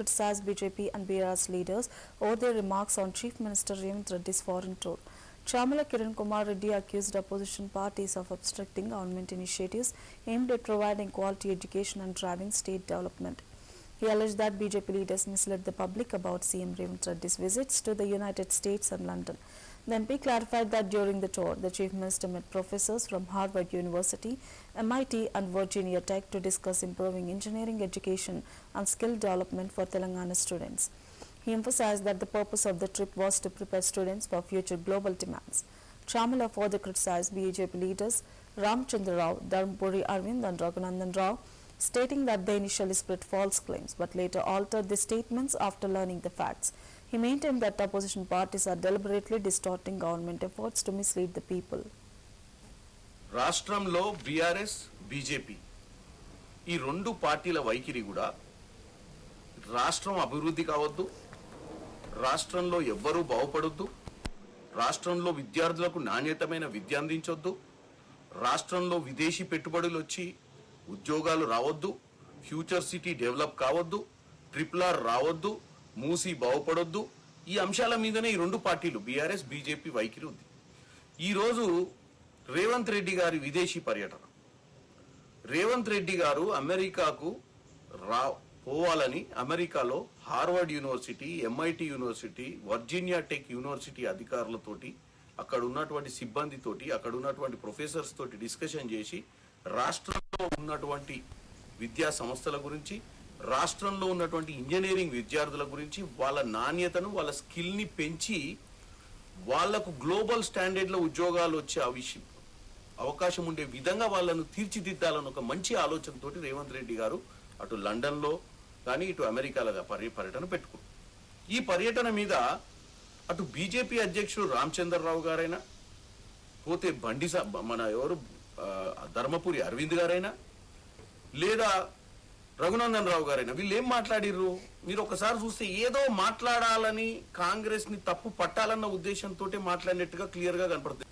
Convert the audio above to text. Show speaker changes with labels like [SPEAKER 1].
[SPEAKER 1] criticized BJP and BRS leaders over their remarks on Chief Minister Revanth Reddy's foreign tour. Chamala Kiran Kumar Reddy accused opposition parties of obstructing government initiatives aimed at providing quality education and driving state development. He alleged that BJP leaders misled the public about CM Revanth Reddy's visits to the United States and London. The MP clarified that during the tour, the Chief Minister met professors from Harvard University, MIT and Virginia Tech to discuss improving engineering education and skill development for Telangana students. He emphasized that the purpose of the trip was to prepare students for future global demands. Chamala further criticized BJP leaders Ramchandra Rao, Dharmapuri Arvind and Raghunandan Rao, stating that they initially spread false claims but later altered the statements after learning the facts. He maintained that opposition parties are deliberately distorting government efforts to mislead the people.
[SPEAKER 2] రాష్ట్రంలో BRS BJP ఈ రెండు పార్టీల వైఖరి కూడా రాష్ట్రం అభివృద్ధి కావద్దు, రాష్ట్రంలో ఎవ్వరూ బాగుపడొద్దు, రాష్ట్రంలో విద్యార్థులకు నాణ్యతమైన విద్య అందించొద్దు, రాష్ట్రంలో విదేశీ పెట్టుబడులు వచ్చి ఉద్యోగాలు రావద్దు, ఫ్యూచర్ సిటీ డెవలప్ కావద్దు, RRR రావద్దు, మూసి బాగుపడొద్దు, ఈ అంశాల మీదనే ఈ రెండు పార్టీలు బీఆర్ఎస్ బీజేపీ వైఖరి ఉంది. ఈరోజు రేవంత్ రెడ్డి గారి విదేశీ పర్యటన, రేవంత్ రెడ్డి గారు అమెరికాకు పోవాలని అమెరికాలో Harvard university, MIT university, Virginia tech university అధికారులతోటి, అక్కడ ఉన్నటువంటి సిబ్బందితోటి, అక్కడ ఉన్నటువంటి ప్రొఫెసర్స్ తోటి డిస్కషన్ చేసి రాష్ట్రంలో ఉన్నటువంటి విద్యా సంస్థల గురించి, రాష్ట్రంలో ఉన్నటువంటి ఇంజనీరింగ్ విద్యార్థుల గురించి, వాళ్ళ నాణ్యతను, వాళ్ళ స్కిల్ని పెంచి వాళ్లకు గ్లోబల్ స్టాండర్డ్లో ఉద్యోగాలు వచ్చే అవకాశం ఉండే విధంగా వాళ్ళను తీర్చిదిద్దాలని ఒక మంచి ఆలోచనతోటి రేవంత్ రెడ్డి గారు అటు లండన్లో కానీ ఇటు అమెరికాలో పర్యటన పెట్టుకున్నారు. ఈ పర్యటన మీద అటు బీజేపీ అధ్యక్షుడు రామచంద్రరావు గారైనా, పోతే మన ఎవరు ధర్మపురి అరవింద్ గారైనా, లేదా రఘునందన్ రావు గారైనా, వీళ్ళు ఏం మాట్లాడిర్రు మీరు ఒకసారి చూస్తే ఏదో మాట్లాడాలని, కాంగ్రెస్ ని తప్పు పట్టాలన్న ఉద్దేశంతో మాట్లాడినట్టుగా క్లియర్ గా కనపడుతుంది.